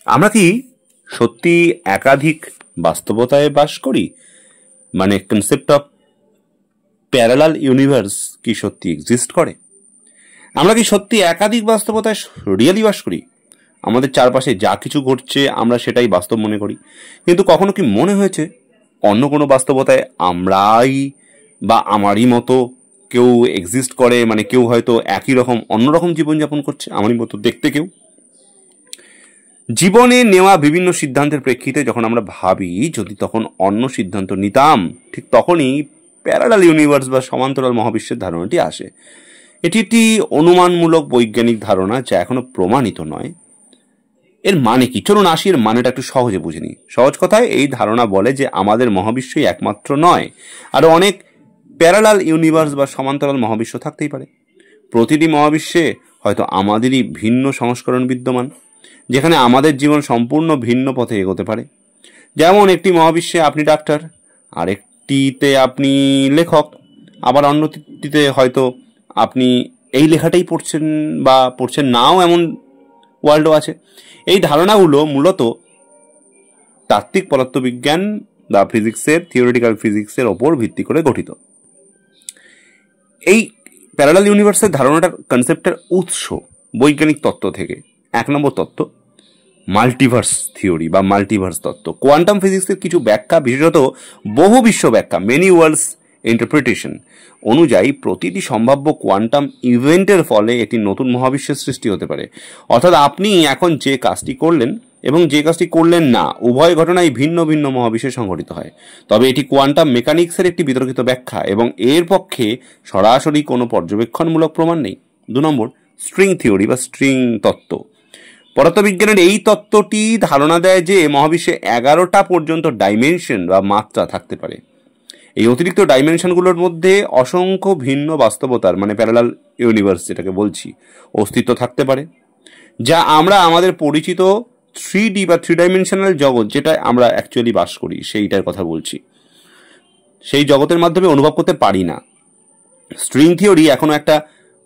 আমরা কি সত্যি একাধিক বাস্তবতায় বাস করি? মানে কনসেপ্ট অফ প্যারালাল ইউনিভার্স কি সত্যি এক্সিস্ট করে? আমরা কি সত্যি একাধিক বাস্তবতায় রিয়েলি বাস করি? আমাদের চারপাশে যা কিছু ঘটছে আমরা সেটাই বাস্তব মনে করি, কিন্তু কখনো কি মনে হয়েছে অন্য কোনো বাস্তবতায় আমরাই বা আমারই মতো কেউ এক্সিস্ট করে? মানে কেউ হয়তো একই রকম অন্যরকম জীবনযাপন করছে আমারই মতো দেখতে কেউ। জীবনে নেওয়া বিভিন্ন সিদ্ধান্তের প্রেক্ষিতে যখন আমরা ভাবি যদি তখন অন্য সিদ্ধান্ত নিতাম, ঠিক তখনই প্যারালাল ইউনিভার্স বা সমান্তরাল মহাবিশ্বের ধারণাটি আসে। এটি একটি অনুমানমূলক বৈজ্ঞানিক ধারণা যা এখনো প্রমাণিত নয়। এর মানে কি? চলুন আসি এর মানেটা একটু সহজে বুঝে নিই। সহজ কথায় এই ধারণা বলে যে আমাদের মহাবিশ্বই একমাত্র নয়, আরও অনেক প্যারালাল ইউনিভার্স বা সমান্তরাল মহাবিশ্ব থাকতেই পারে। প্রতিটি মহাবিশ্বে হয়তো আমাদেরই ভিন্ন সংস্করণ বিদ্যমান, যেখানে আমাদের জীবন সম্পূর্ণ ভিন্ন পথে এগোতে পারে। যেমন একটি মহাবিশ্বে আপনি ডাক্তার, আরেকটিতে আপনি লেখক, আবার অন্যটিতে হয়তো আপনি এই লেখাটাই পড়ছেন বা পড়ছেন নাও, এমন ওয়ার্ল্ডও আছে। এই ধারণাগুলো মূলত তাত্ত্বিক পদার্থবিজ্ঞান বা ফিজিক্সের, থিওরিটিক্যাল ফিজিক্সের ওপর ভিত্তি করে গঠিত। এই প্যারালাল ইউনিভার্সের ধারণাটার কনসেপ্টের উৎস বৈজ্ঞানিক তত্ত্ব থেকে। 1 নম্বর তত্ত্ব মাল্টিভার্স থিওরি বা মাল্টিভার্স তত্ত্ব। কোয়ান্টাম ফিজিক্সের কিছু ব্যাখ্যা, বিশেষত বহু বিশ্ব ব্যাখ্যা, মেনি ওয়ার্ল্ডস ইন্টারপ্রিটেশন অনুযায়ী প্রতিটি সম্ভাব্য কোয়ান্টাম ইভেন্টের ফলে একটি নতুন মহাবিশ্বের সৃষ্টি হতে পারে। অর্থাৎ আপনি এখন যে কাজটি করলেন এবং যে কাজটি করলেন না, উভয় ঘটনাই ভিন্ন ভিন্ন মহাবিশ্বে সংঘটিত হয়। তবে এটি কোয়ান্টাম মেকানিক্সের একটি বিতর্কিত ব্যাখ্যা এবং এর পক্ষে সরাসরি কোনো পর্যবেক্ষণমূলক প্রমাণ নেই। 2 নম্বর স্ট্রিং থিওরি বা স্ট্রিং তত্ত্ব। পদার্থবিজ্ঞানের এই তত্ত্বটি ধারণা দেয় যে মহাবিশ্বে 11টা পর্যন্ত ডাইমেনশন বা মাত্রা থাকতে পারে। এই অতিরিক্ত ডাইমেনশনগুলোর মধ্যে অসংখ্য ভিন্ন বাস্তবতার, মানে প্যারালাল ইউনিভার্স যেটাকে বলছি, অস্তিত্ব থাকতে পারে, যা আমরা আমাদের পরিচিত 3D বা 3 ডাইমেনশনাল জগৎ, যেটা আমরা অ্যাকচুয়ালি বাস করি, সেইটার কথা বলছি, সেই জগতের মাধ্যমে অনুভব করতে পারি না। স্ট্রিং থিওরি এখনো একটা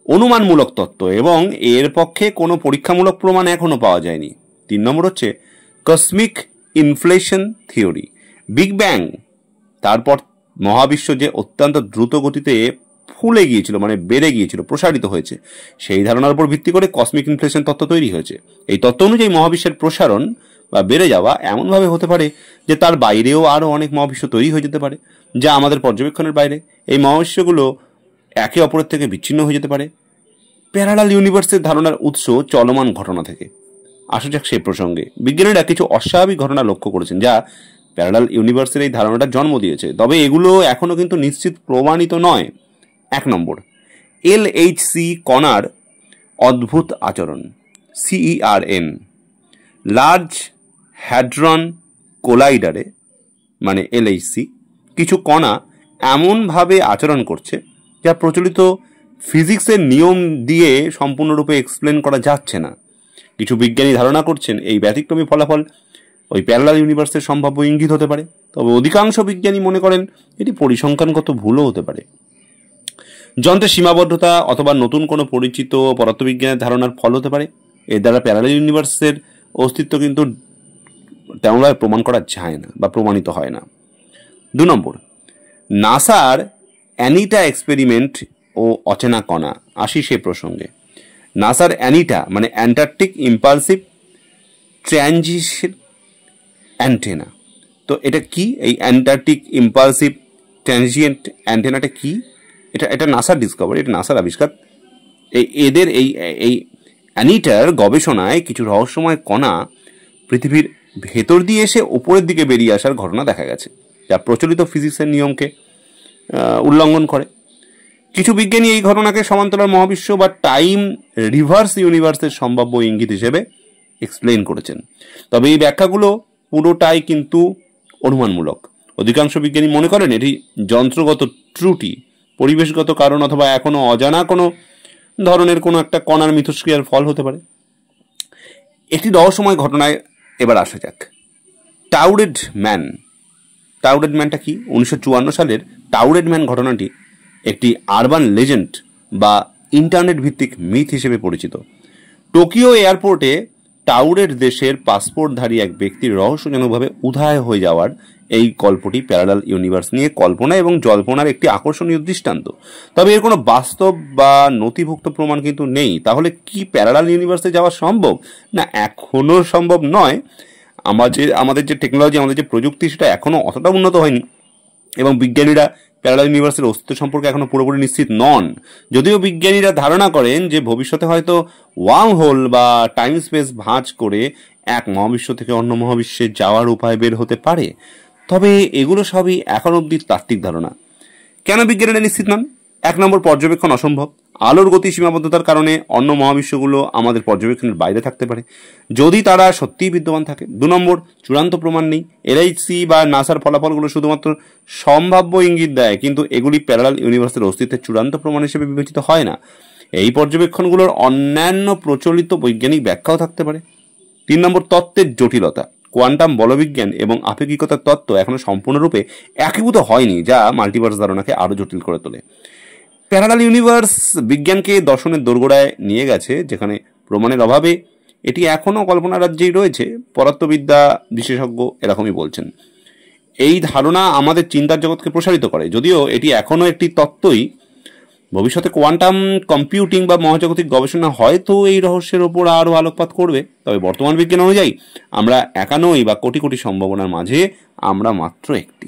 অনুমানমূলক তত্ত্ব এবং এর পক্ষে কোনো পরীক্ষামূলক প্রমাণ এখনো পাওয়া যায়নি। 3 নম্বর হচ্ছে cosmic inflation theory. Big bang, তারপর মহাবিশ্ব যে অত্যন্ত দ্রুত গতিতে ফুলে গিয়েছিল, মানে বেড়ে গিয়েছিল, প্রসারিত হয়েছে, সেই ধারণার উপর ভিত্তি করে কসমিক ইনফ্লেশন তত্ত্ব তৈরি হয়েছে। এই তত্ত্ব অনুযায়ী মহাবিশ্বের প্রসারণ বা বেড়ে যাওয়া এমনভাবে হতে পারে যে তার বাইরেও আরও অনেক মহাবিশ্ব তৈরি হয়ে যেতে পারে, যা আমাদের পর্যবেক্ষণের বাইরে। এই মহাবিশ্বগুলো একে অপরের থেকে বিচ্ছিন্ন হয়ে যেতে পারে। প্যারালাল ইউনিভার্সের ধারণার উৎস চলমান ঘটনা থেকে। আসা যাক সেই প্রসঙ্গে। বিজ্ঞানীরা কিছু অস্বাভাবিক ঘটনা লক্ষ্য করেছেন যা প্যারালাল ইউনিভার্সের এই ধারণাটা জন্ম দিয়েছে, তবে এগুলো এখনো কিন্তু নিশ্চিত প্রমাণিত নয়। 1 নম্বর LHC কণার অদ্ভুত আচরণ, CERN। লার্জ হ্যাড্রন কোলাইডারে, মানে LHC, কিছু কণা এমনভাবে আচরণ করছে যা প্রচলিত ফিজিক্সের নিয়ম দিয়ে সম্পূর্ণরূপে এক্সপ্লেন করা যাচ্ছে না। কিছু বিজ্ঞানী ধারণা করছেন এই ব্যতিক্রমী ফলাফল ওই প্যারালাল ইউনিভার্সের সম্ভাব্য ইঙ্গিত হতে পারে, তবে অধিকাংশ বিজ্ঞানী মনে করেন এটি পরিসংখ্যানগত ভুলও হতে পারে। যন্ত্রের সীমাবদ্ধতা অথবা নতুন কোনো পরিচিত পদার্থবিজ্ঞানের ধারণার ফল হতে পারে। এর দ্বারা প্যারালাল ইউনিভার্সের অস্তিত্ব কিন্তু তেমনভাবে প্রমাণ করা যায় না বা প্রমাণিত হয় না। 2 নম্বর নাসার অ্যানিটা এক্সপেরিমেন্ট ও অচেনা কণা। আসি সে প্রসঙ্গে। নাসার অ্যানিটা মানে অ্যান্টার্কটিক ইম্পালসিভ ট্রানজিশন অ্যান্টেনা। তো এটা কি? এই অ্যান্টার্কটিক ইম্পালসিভ ট্রানজিয়েন্ট অ্যান্টেনাটা কি? এটা নাসার ডিসকভারি, এটা নাসার আবিষ্কার। এদের এই অ্যানিটার গবেষণায় কিছু রহস্যময় কণা পৃথিবীর ভেতর দিয়ে এসে উপরের দিকে বেরিয়ে আসার ঘটনা দেখা গেছে, যা প্রচলিত ফিজিক্সের নিয়মকে উল্লঙ্ঘন করে। কিছু বিজ্ঞানী এই ঘটনাকে সমান্তরাল মহাবিশ্ব বা টাইম রিভার্স ইউনিভার্সের সম্ভাব্য ইঙ্গিত হিসেবে এক্সপ্লেন করেছেন, তবে এই ব্যাখ্যাগুলো পুরোটাই কিন্তু অনুমানমূলক। অধিকাংশ বিজ্ঞানী মনে করেন এটি যন্ত্রগত ত্রুটি, পরিবেশগত কারণ অথবা এখনো অজানা কোনো ধরনের কোনো একটা কণার মিথস্ক্রিয়ার ফল হতে পারে। একটি রহস্যময় ঘটনায় এবার আসা যাক। টাউরেড ম্যান। টাউরেড ম্যানটা কি? 1954 সালের টাউরেড ম্যান ঘটনাটি একটি আরবান লেজেন্ড বা ইন্টারনেট ভিত্তিক মিথ হিসেবে পরিচিত। টোকিও এয়ারপোর্টে টাউরের দেশের পাসপোর্টধারী এক ব্যক্তির রহস্যজনকভাবে উধায় হয়ে যাওয়ার এই গল্পটি প্যারালাল ইউনিভার্স নিয়ে কল্পনা এবং জল্পনার একটি আকর্ষণীয় দৃষ্টান্ত। তবে এর কোনো বাস্তব বা নথিভুক্ত প্রমাণ কিন্তু নেই। তাহলে কি প্যারালাল ইউনিভার্সে যাওয়া সম্ভব? না, এখনো সম্ভব নয়। আমাদের যে টেকনোলজি, আমাদের যে প্রযুক্তি, সেটা এখনো অতটা উন্নত হয়নি এবং বিজ্ঞানীরা প্যারালাল ইউনিভার্সের অস্তিত্ব সম্পর্কে এখনো পুরোপুরি নিশ্চিত নন। যদিও বিজ্ঞানীরা ধারণা করেন যে ভবিষ্যতে হয়তো ওয়ার্ম হোল বা টাইম স্পেস ভাঁজ করে এক মহাবিশ্ব থেকে অন্য মহাবিশ্বে যাওয়ার উপায় বের হতে পারে। তবে এগুলো সবই এখন অবধি তাত্ত্বিক ধারণা। কেন বিজ্ঞানীরা নিশ্চিত নন? 1 নম্বর, পর্যবেক্ষণ অসম্ভব। আলোর গতি সীমাবদ্ধতার কারণে অন্য মহাবিশ্বগুলো আমাদের পর্যবেক্ষণের বাইরে থাকতে পারে, যদি তারা সত্যিই বিদ্যমান থাকে। 2 নম্বর, চূড়ান্ত প্রমাণ নেই। এলআইসি বা নাসার ফলাফলগুলো শুধুমাত্র সম্ভাব্য ইঙ্গিত দেয়, কিন্তু এগুলি প্যারালাল ইউনিভার্সের অস্তিত্বের চূড়ান্ত প্রমাণ হিসেবে বিবেচিত হয় না। এই পর্যবেক্ষণগুলোর অন্যান্য প্রচলিত বৈজ্ঞানিক ব্যাখ্যাও থাকতে পারে। 3 নম্বর, তত্ত্বের জটিলতা। কোয়ান্টাম বলবিজ্ঞান এবং আপেক্ষিকতার তত্ত্ব এখনো সম্পূর্ণরূপে একীভূত হয়নি, যা মাল্টিভার্স ধারণাকে আরও জটিল করে তোলে। প্যারালাল ইউনিভার্স বিজ্ঞানকে দর্শনের দোরগোড়ায় নিয়ে গেছে, যেখানে প্রমাণের অভাবে এটি এখনও কল্পনা রাজ্যেই রয়েছে। পদার্থবিদ্যা বিশেষজ্ঞ এরকমই বলছেন। এই ধারণা আমাদের চিন্তার জগৎকে প্রসারিত করে, যদিও এটি এখনও একটি তত্ত্বই। ভবিষ্যতে কোয়ান্টাম কম্পিউটিং বা মহাজাগতিক গবেষণা হয়তো এই রহস্যের ওপর আরও আলোকপাত করবে। তবে বর্তমান বিজ্ঞান অনুযায়ী আমরা একা নই, বা কোটি কোটি সম্ভাবনার মাঝে আমরা মাত্র একটি।